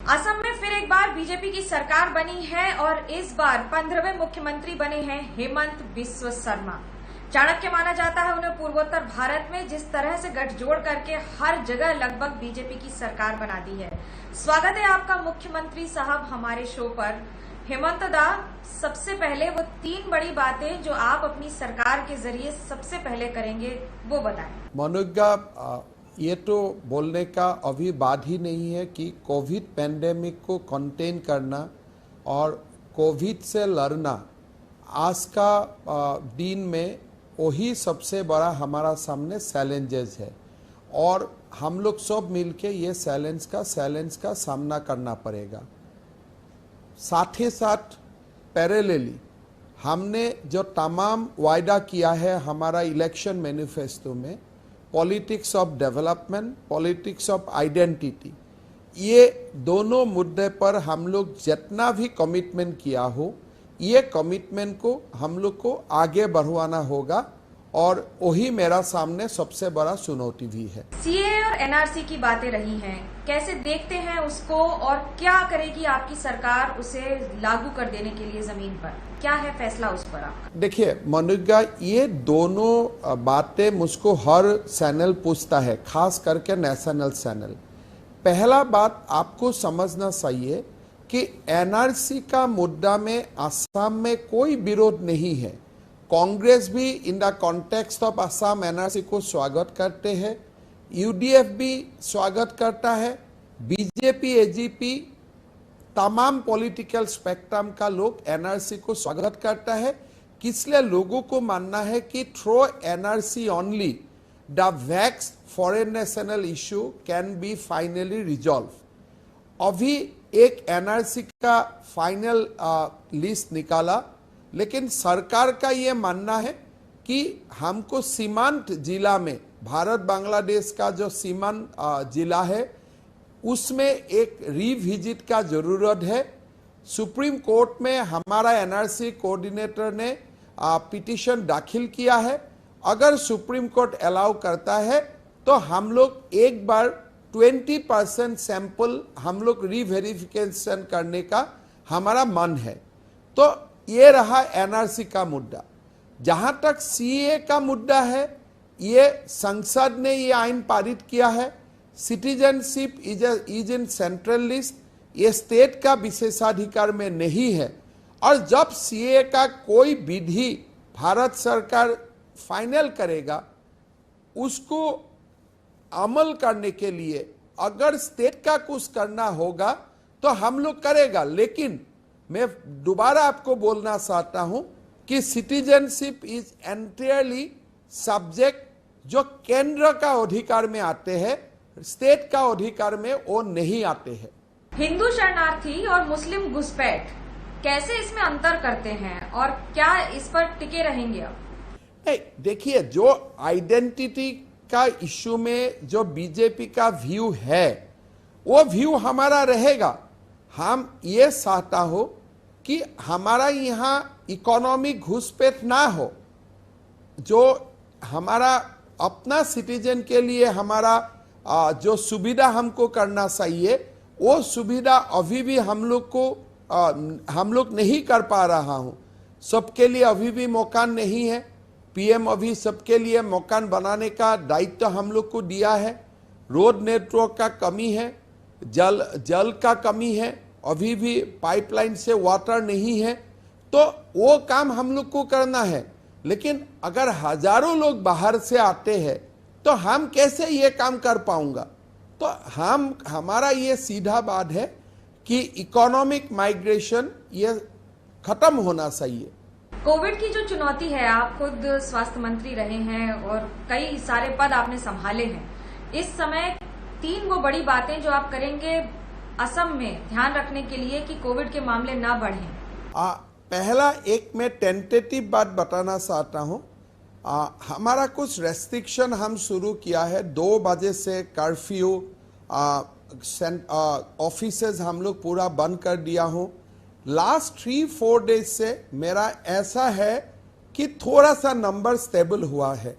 असम में फिर एक बार बीजेपी की सरकार बनी है और इस बार 15वें मुख्यमंत्री बने हैं हेमंत बिस्व शर्मा। चाणक्य माना जाता है उन्हें। पूर्वोत्तर भारत में जिस तरह से गठजोड़ करके हर जगह लगभग बीजेपी की सरकार बना दी है। स्वागत है आपका मुख्यमंत्री साहब हमारे शो पर। हेमंत दा, सबसे पहले वो 3 बड़ी बातें जो आप अपनी सरकार के जरिए सबसे पहले करेंगे वो बताएं। मनोज्ञा, ये तो बोलने का अभी बात ही नहीं है कि कोविड पैंडेमिक को कंटेन करना और कोविड से लड़ना आज का दिन में वही सबसे बड़ा हमारा सामने चैलेंजेस है और हम लोग सब मिलके ये चैलेंज का सामना करना पड़ेगा। साथ ही साथ पैरेलली हमने जो तमाम वायदा किया है हमारा इलेक्शन मैनिफेस्टो में, politics of development, politics of identity, ये दोनों मुद्दे पर हम लोग जितना भी कमिटमेंट किया हो, ये कमिटमेंट को हम लोग को आगे बढ़वाना होगा और वही मेरा सामने सबसे बड़ा चुनौती भी है। सीए और एनआरसी की बातें रही हैं, कैसे देखते हैं उसको और क्या करेगी आपकी सरकार उसे लागू कर देने के लिए? जमीन पर क्या है फैसला उस पर आपका? देखिए मनोज्ञा, ये दोनों बातें मुझको हर चैनल पूछता है, खास करके नेशनल चैनल। पहला बात आपको समझना चाहिए कि एनआरसी का मुद्दा में असम में कोई विरोध नहीं है। कांग्रेस भी in the context of Assam NRC को स्वागत करते हैं, यूडीएफ भी स्वागत करता है, बीजेपी, एजीपी, तमाम पॉलिटिकल स्पेक्ट्रम का लोग एनआरसी को स्वागत करता है। इसलिए लोगों को मानना है कि through NRC only the wax foreign national issue can be finally resolve. अभी एक एनआरसी का फाइनल लिस्ट निकाला, लेकिन सरकार का ये मानना है कि हमको सीमांत जिला में, भारत बांग्लादेश का जो सीमांत जिला है उसमें एक रिविजिट का जरूरत है। सुप्रीम कोर्ट में हमारा एनआरसी कोऑर्डिनेटर ने पिटीशन दाखिल किया है। अगर सुप्रीम कोर्ट अलाउ करता है तो हम लोग एक बार 20% सैंपल हम लोग रीवेरिफिकेशन करने का हमारा मन है। तो ये रहा एनआरसी का मुद्दा। जहां तक सीए का मुद्दा है, ये संसद ने ये आइन पारित किया है। Citizenship is in central list, ये स्टेट का विशेषाधिकार में नहीं है। और जब सीए का कोई विधि भारत सरकार फाइनल करेगा, उसको अमल करने के लिए अगर स्टेट का कुछ करना होगा तो हम लोग करेगा। लेकिन मैं दोबारा आपको बोलना चाहता हूं कि सिटीजनशिप इज एंटायरली सब्जेक्ट जो केंद्र का अधिकार में आते हैं, स्टेट का अधिकार में वो नहीं आते हैं। हिंदू शरणार्थी और मुस्लिम घुसपैठ, कैसे इसमें अंतर करते हैं और क्या इस पर टिके रहेंगे आप? देखिए, जो आइडेंटिटी का इश्यू में जो बीजेपी का व्यू है वो व्यू हमारा रहेगा। हम ये चाहता हो कि हमारा यहाँ इकोनॉमिक घुसपैठ ना हो। जो हमारा अपना सिटीजन के लिए हमारा जो सुविधा हमको करना चाहिए, वो सुविधा अभी भी हम लोग नहीं कर पा रहा हूँ। सबके लिए अभी भी मकान नहीं है। पीएम अभी सबके लिए मकान बनाने का दायित्व हम लोग को दिया है। रोड नेटवर्क का कमी है, जल का कमी है, अभी भी पाइपलाइन से वाटर नहीं है। तो वो काम हम लोग को करना है। लेकिन अगर हजारों लोग बाहर से आते हैं तो हम कैसे ये काम कर पाऊंगा? तो हमारा ये सीधा बात है कि इकोनॉमिक माइग्रेशन ये खत्म होना चाहिए। कोविड की जो चुनौती है, आप खुद स्वास्थ्य मंत्री रहे हैं और कई सारे पद आपने संभाले हैं। इस समय 3 वो बड़ी बातें जो आप करेंगे असम में ध्यान रखने के लिए कि कोविड के मामले ना बढ़ें। पहला एक मैं टेंटेटिव बात बताना चाहता हूं। हमारा कुछ रेस्ट्रिक्शन हम शुरू किया है। 2 बजे से कर्फ्यू, ऑफिसेज हम लोग पूरा बंद कर दिया हूं। लास्ट 3-4 डेज से मेरा ऐसा है कि थोड़ा सा नंबर स्टेबल हुआ है।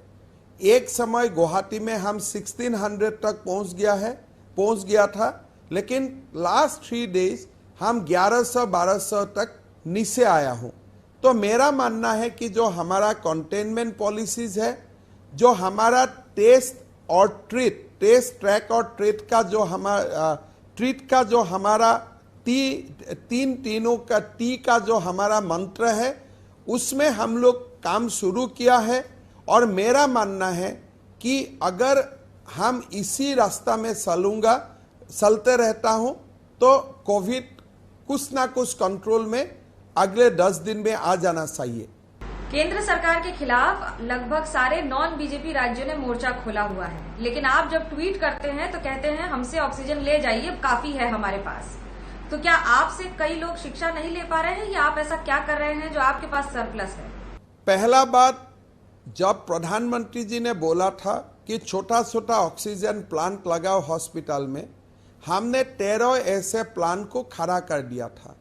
एक समय गुवाहाटी में हम 1600 तक पहुंच गया था, लेकिन लास्ट 3 डेज हम 1100-1200 तक नीचे आया हूं। तो मेरा मानना है कि जो हमारा कंटेनमेंट पॉलिसीज है, जो हमारा टेस्ट ट्रैक और ट्रीट का जो हमारा तीनों का टी का जो हमारा मंत्र है, उसमें हम लोग काम शुरू किया है। और मेरा मानना है कि अगर हम इसी रास्ता में चलते रहता हूं तो कोविड कुछ ना कुछ कंट्रोल में अगले 10 दिन में आ जाना चाहिए। केंद्र सरकार के खिलाफ लगभग सारे नॉन बीजेपी राज्यों ने मोर्चा खोला हुआ है, लेकिन आप जब ट्वीट करते हैं तो कहते हैं हमसे ऑक्सीजन ले जाइए, काफी है हमारे पास। तो क्या आपसे कई लोग शिक्षा नहीं ले पा रहे हैं, या आप ऐसा क्या कर रहे हैं जो आपके पास सरप्लस है? पहला बात, जब प्रधानमंत्री जी ने बोला था कि छोटा छोटा ऑक्सीजन प्लांट लगाओ हॉस्पिटल में, हमने 13 ऐसे प्लांट को खड़ा कर दिया था।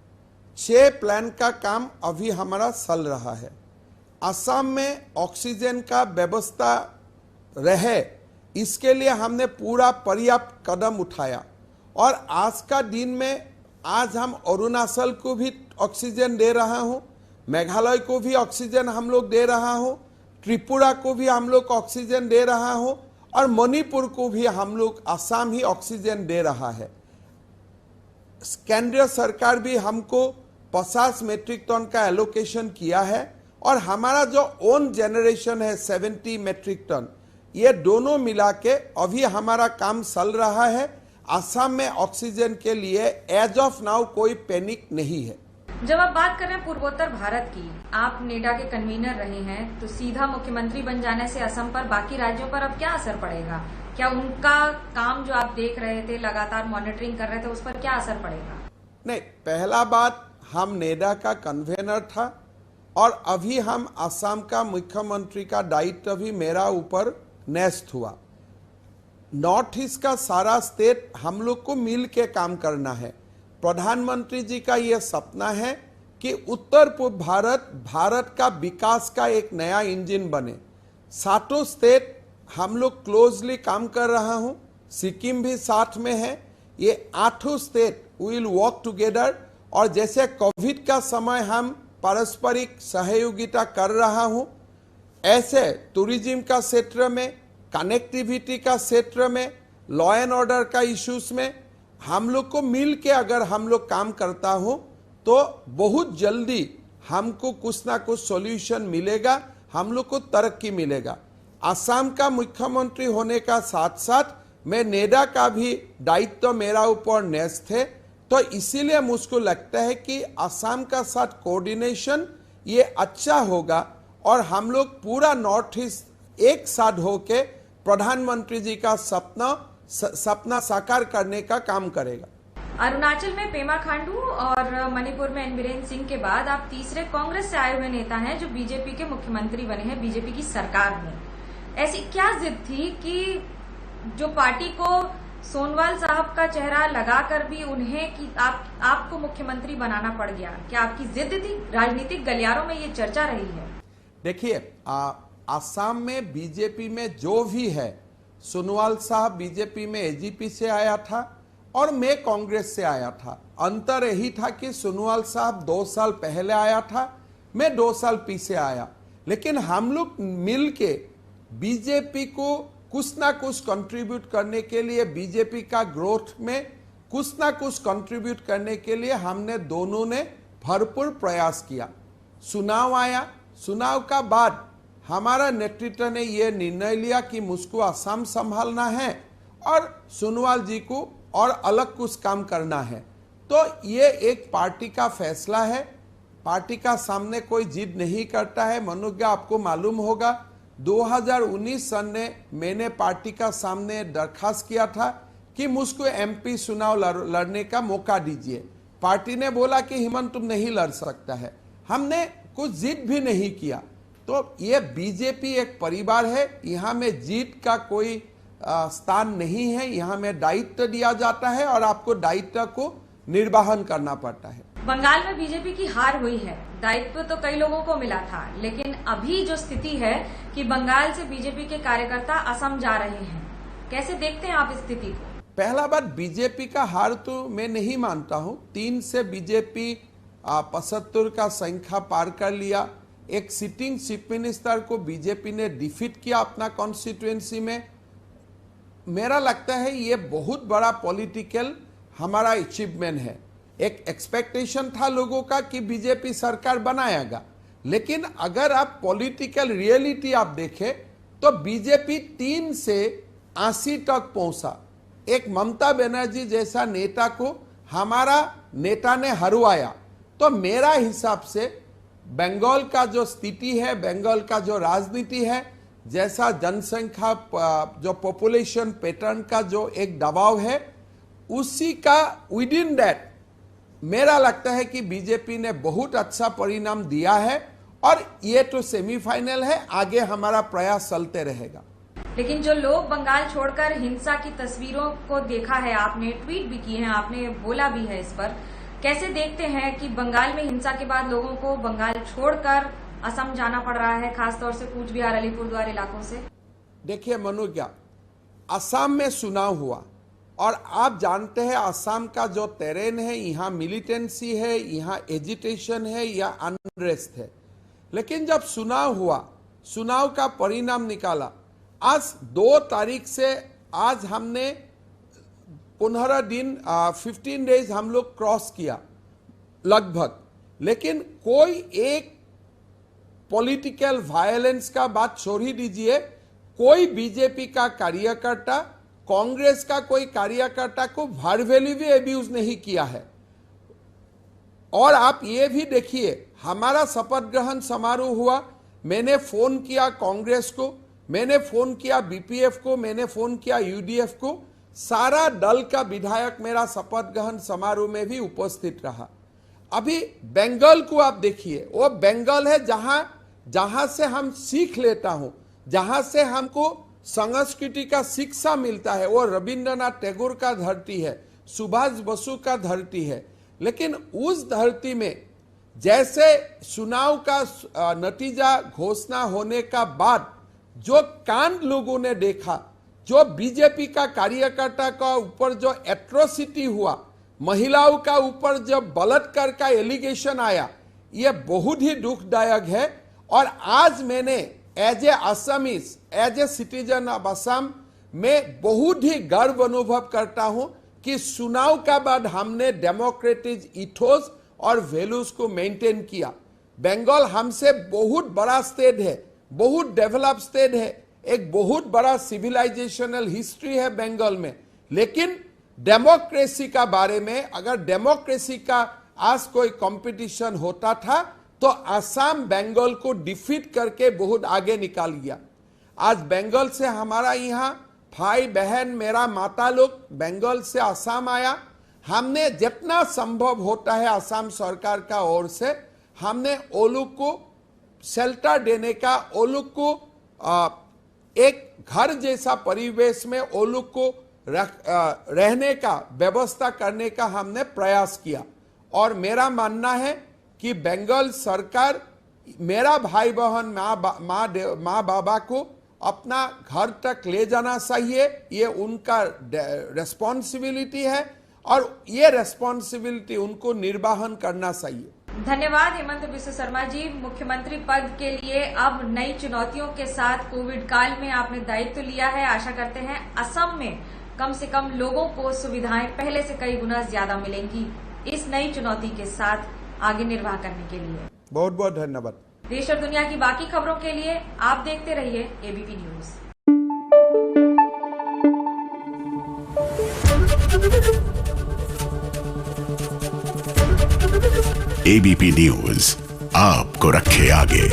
6 प्लांट का काम अभी हमारा चल रहा है। असम में ऑक्सीजन का व्यवस्था रहे, इसके लिए हमने पूरा पर्याप्त कदम उठाया। और आज का दिन में आज हम अरुणाचल को भी ऑक्सीजन दे रहा हूं, मेघालय को भी ऑक्सीजन हम लोग दे रहा हूं, त्रिपुरा को भी हम लोग ऑक्सीजन दे रहा हूं, और मणिपुर को भी हम लोग असम ही ऑक्सीजन दे रहा है। केंद्रीय सरकार भी हमको 50 मेट्रिक टन का एलोकेशन किया है, और हमारा जो ओन जनरेशन है 70 मेट्रिक टन, ये दोनों मिला के अभी हमारा काम चल रहा है। असम में ऑक्सीजन के लिए एज ऑफ नाउ कोई पैनिक नहीं है। जब आप बात कर रहे हैं पूर्वोत्तर भारत की, आप नेडा के कन्वीनर रहे हैं, तो सीधा मुख्यमंत्री बन जाने से असम पर, बाकी राज्यों पर अब क्या असर पड़ेगा? क्या उनका काम जो आप देख रहे थे, लगातार मॉनिटरिंग कर रहे थे, उस पर क्या असर पड़ेगा? नहीं, पहला बात, हम नेडा का कन्वीनर था और अभी हम असम का मुख्यमंत्री का दायित्व भी मेरा ऊपर न्यस्त हुआ। नॉर्थ ईस्ट का सारा स्टेट हम लोग को मिल के काम करना है। प्रधानमंत्री जी का यह सपना है कि उत्तर पूर्व भारत का विकास का एक नया इंजन बने। 7 स्टेट हम लोग क्लोजली काम कर रहा हूं, सिक्किम भी साथ में है। ये 8 स्टेट विल वर्क टुगेदर, और जैसे कोविड का समय हम पारस्परिक सहयोगिता कर रहा हूं, ऐसे टूरिज्म का क्षेत्र में, कनेक्टिविटी का क्षेत्र में, लॉ एंड ऑर्डर का इश्यूज में हम लोग को मिल के अगर हम लोग काम करता हूं तो बहुत जल्दी हमको कुछ ना कुछ सॉल्यूशन मिलेगा, हम लोग को तरक्की मिलेगा। असम का मुख्यमंत्री होने का साथ साथ मैं नेडा का भी दायित्व मेरा ऊपर न्यस्त है, तो इसीलिए मुझको लगता है कि असम का साथ कोऑर्डिनेशन ये अच्छा होगा और हम लोग पूरा नॉर्थ ईस्ट एक साथ होके प्रधानमंत्री जी का सपना साकार करने का काम करेगा। अरुणाचल में पेमा खांडू और मणिपुर में एन बीरेन सिंह के बाद आप तीसरे कांग्रेस से आए हुए नेता हैं जो बीजेपी के मुख्यमंत्री बने हैं बीजेपी की सरकार में। ऐसी क्या जिद थी कि जो पार्टी को सोनवाल साहब का चेहरा लगाकर भी उन्हें कि आपको मुख्यमंत्री बनाना पड़ गया? क्या आपकी जिद थी? राजनीतिक गलियारों में ये चर्चा रही है। देखिए, असम में बीजेपी में जो भी है, सोनवाल साहब बीजेपी में एजीपी से आया था और मैं कांग्रेस से आया था। अंतर यही था कि सोनवाल साहब 2 साल पहले आया था, मैं 2 साल पीछे आया, लेकिन हम लोग मिलके बीजेपी को कुछ ना कुछ कंट्रीब्यूट करने के लिए, बीजेपी का ग्रोथ में कुछ ना कुछ कंट्रीब्यूट करने के लिए हमने दोनों ने भरपूर प्रयास किया। चुनाव आया, चुनाव का बाद हमारा नेतृत्व ने यह निर्णय लिया कि मुझको असम संभालना है और सोनवाल जी को और अलग कुछ काम करना है। तो ये एक पार्टी का फैसला है, पार्टी का सामने कोई जिद नहीं करता है। मनोज्ञा, आपको मालूम होगा 2019 सन में मैंने पार्टी का सामने दरखास्त किया था कि मुझको एमपी चुनाव लड़ने का मौका दीजिए। पार्टी ने बोला कि हेमंत तुम नहीं लड़ सकता है, हमने कुछ जिद भी नहीं किया। तो ये बीजेपी एक परिवार है, यहाँ में जीत का कोई स्थान नहीं है, यहाँ में दायित्व दिया जाता है और आपको दायित्व को निर्वहन करना पड़ता है। बंगाल में बीजेपी की हार हुई है, दायित्व तो कई लोगों को मिला था, लेकिन अभी जो स्थिति है कि बंगाल से बीजेपी के कार्यकर्ता असम जा रहे हैं, कैसे देखते हैं आप इस स्थिति को? पहला बात, बीजेपी का हार तो मैं नहीं मानता हूं। 3 से बीजेपी 75 का संख्या पार कर लिया। एक सिटिंग चीफ मिनिस्टर को बीजेपी ने डिफीट किया अपना कॉन्स्टिट्यूएंसी में। मेरा लगता है ये बहुत बड़ा पॉलिटिकल हमारा अचीवमेंट है। एक एक्सपेक्टेशन था लोगों का कि बीजेपी सरकार बनाएगा, लेकिन अगर आप पॉलिटिकल रियलिटी आप देखें तो बीजेपी 3 से 80 तक पहुंचा। एक ममता बनर्जी जैसा नेता को हमारा नेता ने हरवाया। तो मेरा हिसाब से बंगाल का जो स्थिति है, बंगाल का जो राजनीति है, जैसा जनसंख्या जो पॉपुलेशन पैटर्न का जो एक दबाव है, उसी का विद इन दैट मेरा लगता है कि बीजेपी ने बहुत अच्छा परिणाम दिया है और ये तो सेमीफाइनल है, आगे हमारा प्रयास चलते रहेगा। लेकिन जो लोग बंगाल छोड़कर हिंसा की तस्वीरों को देखा है, आपने ट्वीट भी किए हैं, आपने बोला भी है इस पर, कैसे देखते हैं कि बंगाल में हिंसा के बाद लोगों को बंगाल छोड़कर असम जाना पड़ रहा है, खासतौर से कूच बिहार अलीपुरद्वार इलाकों से? देखिए मनोज्ञा, असम में चुनाव हुआ और आप जानते हैं असम का जो टेरेन है, यहाँ मिलिटेंसी है, यहाँ एजिटेशन है, या अनरेस्ट है। लेकिन जब चुनाव हुआ, चुनाव का परिणाम निकाला, आज 2 तारीख से आज हमने 15 दिन 15 डेज हम लोग क्रॉस किया लगभग, लेकिन कोई एक पॉलिटिकल वायलेंस का बात छोड़ ही दीजिए। कोई बीजेपी का कार्यकर्ता, कांग्रेस का कोई कार्यकर्ता को वर्बली भी एब्यूज नहीं किया है। और आप ये भी देखिए, हमारा शपथ ग्रहण समारोह हुआ, मैंने फोन किया कांग्रेस को, मैंने फोन किया बीपीएफ को, मैंने फोन किया यूडीएफ को, सारा दल का विधायक मेरा शपथ ग्रहण समारोह में भी उपस्थित रहा। अभी बंगाल को आप देखिए, वो बंगाल है जहां से हम सीख लेता हूं, जहां से हमको संस्कृति का शिक्षा मिलता है। वो रविंद्रनाथ टैगोर का धरती है, सुभाष बसु का धरती है। लेकिन उस धरती में जैसे चुनाव का नतीजा घोषणा होने का बाद जो कांड लोगों ने देखा, जो बीजेपी का कार्यकर्ता का ऊपर जो एट्रोसिटी हुआ, महिलाओं का ऊपर जब बलात्कार का एलिगेशन आया, ये बहुत ही दुखदायक है। और आज मैंने as a Assamese, as a citizen of Assam में बहुत ही गर्व अनुभव करता हूं कि चुनाव का बाद हमने डेमोक्रेटिक इथोस और वैल्यूज को मेंटेन किया। बंगाल हमसे बहुत बड़ा स्टेट है, बहुत डेवलप स्टेट है, एक बहुत बड़ा सिविलाइजेशनल हिस्ट्री है बंगाल में। लेकिन डेमोक्रेसी का बारे में, अगर डेमोक्रेसी का आज कोई कंपटीशन होता था तो असम बंगाल को डिफीट करके बहुत आगे निकाल गया। आज बंगाल से हमारा यहाँ भाई बहन, मेरा माता लोग बंगाल से असम आया। हमने जितना संभव होता है असम सरकार का ओर से हमने वो लोग को शेल्टर देने का, वो लोग को एक घर जैसा परिवेश में वो लोग को रहने का व्यवस्था करने का हमने प्रयास किया। और मेरा मानना है कि बंगाल सरकार मेरा भाई बहन माँ बाबा को अपना घर तक ले जाना चाहिए, ये उनका रेस्पॉन्सिबिलिटी है और ये रेस्पॉन्सिबिलिटी उनको निर्वाहन करना चाहिए। धन्यवाद हेमंत बिस्व शर्मा जी। मुख्यमंत्री पद के लिए अब नई चुनौतियों के साथ कोविड काल में आपने दायित्व लिया है। आशा करते हैं असम में कम से कम लोगों को सुविधाएं पहले से कई गुना ज्यादा मिलेंगी इस नई चुनौती के साथ आगे निर्वाह करने के लिए। बहुत बहुत धन्यवाद। देश और दुनिया की बाकी खबरों के लिए आप देखते रहिए एबीपी न्यूज। एबीपी न्यूज आपको रखे आगे।